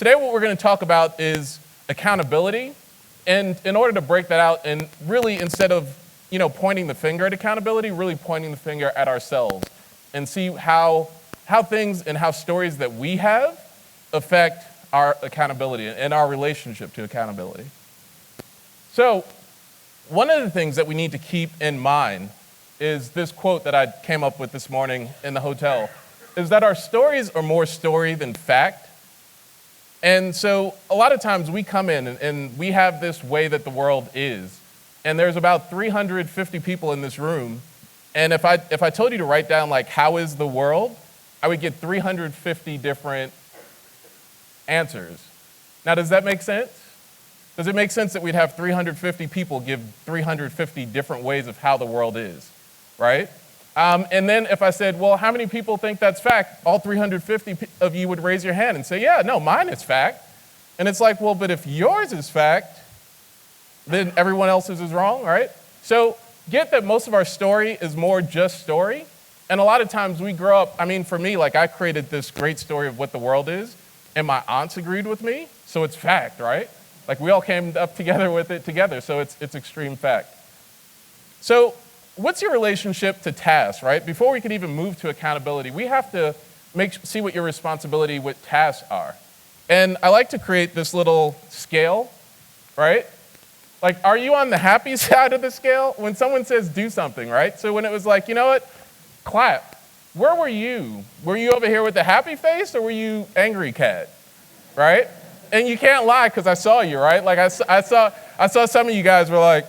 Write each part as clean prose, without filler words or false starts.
Today what we're going to talk about is accountability. And in order to break that out and really instead of pointing the finger at accountability, really pointing the finger at ourselves and see how things and how stories that we have affect our accountability and our relationship to accountability. So one of the things that we need to keep in mind is this quote that I came up with this morning in the hotel, is that our stories are more story than fact. And so a lot of times we come in and we have this way that the world is. And there's about 350 people in this room. And if I told you to write down like, how is the world? I would get 350 different answers. Now, does that make sense? Does it make sense that we'd have 350 people give 350 different ways of how the world is, right? And then if I said, well, how many people think that's fact? All 350 of you would raise your hand and say, yeah, no, mine is fact. And it's like, well, but if yours is fact, then everyone else's is wrong, right? So get that most of our story is more just story. And a lot of times we grow up, for me, like I created this great story of what the world is, and my aunts agreed with me, so it's fact, right? Like we all came up together with it together, so it's extreme fact. So what's your relationship to tasks, right? Before we can even move to accountability, we have to see what your responsibility with tasks are. And I like to create this little scale, right? Like, are you on the happy side of the scale? When someone says do something, right? So when it was like, you know what, clap. Where were you? Were you over here with the happy face or were you angry cat, right? And you can't lie because I saw you, right? Like I saw some of you guys were like,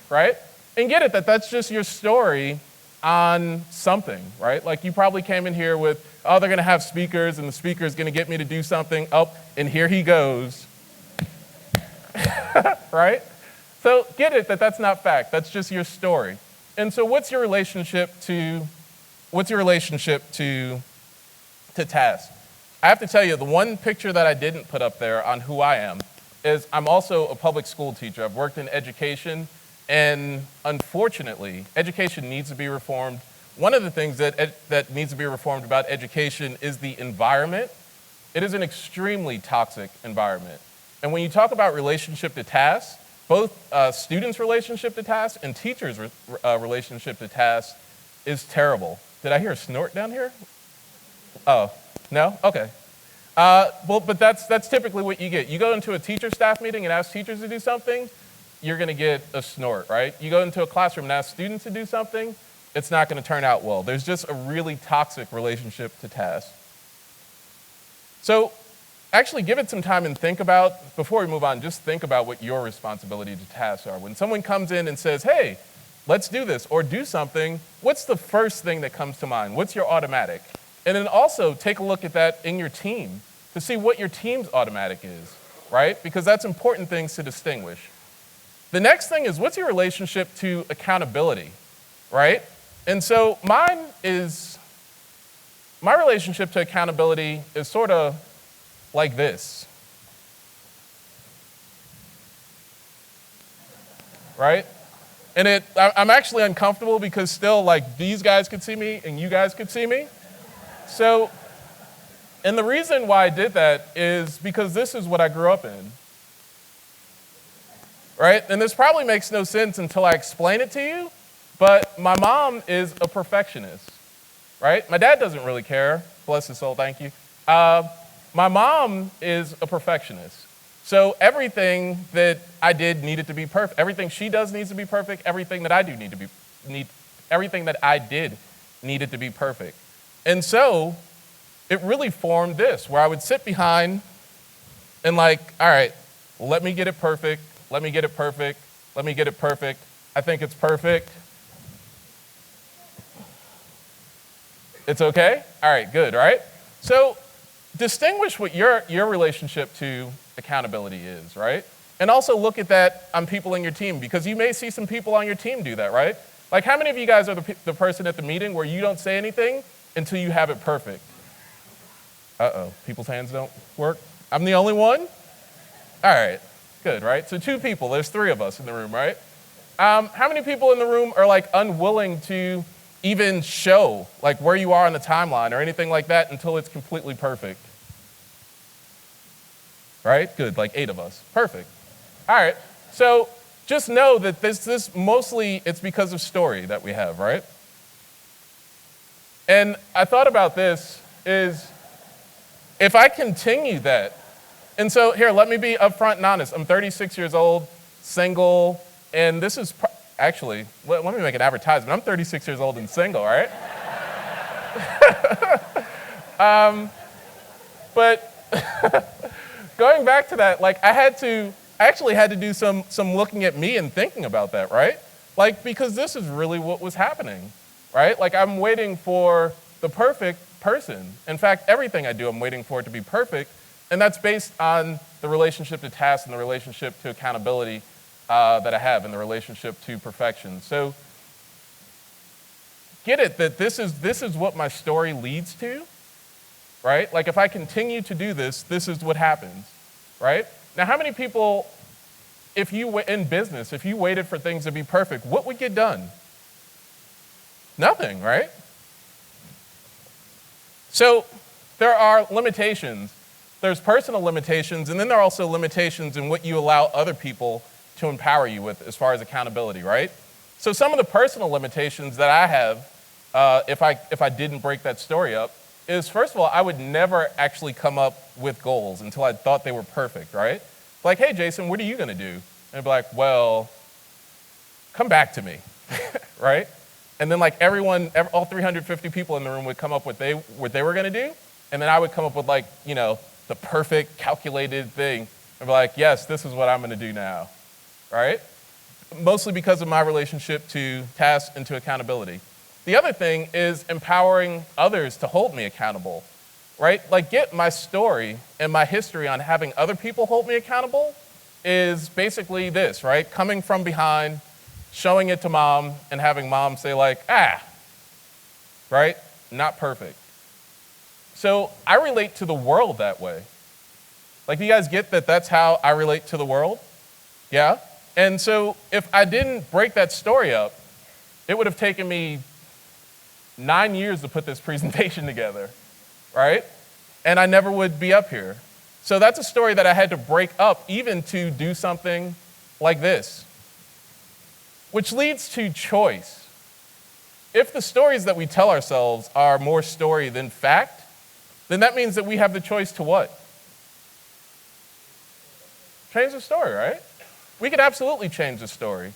right? And get it that that's just your story on something, right? Like you probably came in here with, oh, they're going to have speakers and the speaker is going to get me to do something. Oh, and here he goes, right? So get it that that's not fact. That's just your story. And so what's your relationship to tasks? I have to tell you, the one picture that I didn't put up there on who I am is I'm also a public school teacher. I've worked in education, and unfortunately, education needs to be reformed. One of the things that needs to be reformed about education is the environment. It is an extremely toxic environment. And when you talk about relationship to tasks, both students' relationship to tasks and teachers' relationship to tasks is terrible. Did I hear a snort down here? Oh, no? Okay. But that's typically what you get. You go into a teacher staff meeting and ask teachers to do something, you're going to get a snort, right? You go into a classroom and ask students to do something, it's not going to turn out well. There's just a really toxic relationship to tasks. So actually give it some time and think about, before we move on, just think about what your responsibility to tasks are. When someone comes in and says, hey, let's do this or do something, what's the first thing that comes to mind? What's your automatic? And then also take a look at that in your team to see what your team's automatic is, right? Because that's important things to distinguish. The next thing is, what's your relationship to accountability, right? And so my relationship to accountability is sort of like this, right? And I'm actually uncomfortable because still, like, these guys could see me and you guys could see me. So, and the reason why I did that is because this is what I grew up in, right? And this probably makes no sense until I explain it to you, but my mom is a perfectionist, right? My dad doesn't really care. Bless his soul, thank you. My mom is a perfectionist. So everything that I did needed to be perfect. Everything she does needs to be perfect. Everything that I do everything that I did needed to be perfect. And so it really formed this, where I would sit behind and like, all right, let me get it perfect. Let me get it perfect. Let me get it perfect. I think it's perfect. It's okay? All right, good, right? So distinguish what your relationship to accountability is, right? And also look at that on people in your team, because you may see some people on your team do that, right? Like, how many of you guys are the person at the meeting where you don't say anything until you have it perfect? Uh-oh, people's hands don't work? I'm the only one? All right, good, right? So 2 people, there's 3 of us in the room, right? How many people in the room are like unwilling to even show like where you are on the timeline or anything like that until it's completely perfect. Right? Good, like 8 of us. Perfect. All right, so just know that this mostly, it's because of story that we have, right? And I thought about this is, if I continue that, and so here, let me be upfront and honest. I'm 36 years old, single, and this is, actually, let me make an advertisement. I'm 36 years old and single, all right? But going back to that, like I actually had to do some looking at me and thinking about that, right? Like, because this is really what was happening, right? Like I'm waiting for the perfect person. In fact, everything I do, I'm waiting for it to be perfect. And that's based on the relationship to task and the relationship to accountability that I have and the relationship to perfection. So get it that this is what my story leads to, right? Like if I continue to do this, this is what happens, right? Now, how many people, in business, if you waited for things to be perfect, what would get done? Nothing, right? So there are limitations. There's personal limitations, and then there are also limitations in what you allow other people to empower you with as far as accountability, right? So some of the personal limitations that I have, if I didn't break that story up, is first of all, I would never actually come up with goals until I thought they were perfect, right? Like, hey, Jason, what are you gonna do? And I'd be like, well, come back to me, right? And then like all 350 people in the room would come up with what they were gonna do, and then I would come up with like, the perfect calculated thing. And be like, yes, this is what I'm gonna do now, right? Mostly because of my relationship to tasks and to accountability. The other thing is empowering others to hold me accountable, right? Like get my story and my history on having other people hold me accountable is basically this, right? Coming from behind, showing it to mom, and having mom say like, right? Not perfect. So I relate to the world that way. Like, do you guys get that that's how I relate to the world? Yeah? And so if I didn't break that story up, it would have taken me 9 years to put this presentation together, right? And I never would be up here. So that's a story that I had to break up even to do something like this, which leads to choice. If the stories that we tell ourselves are more story than fact, then that means that we have the choice to what? Change the story, right? We could absolutely change the story.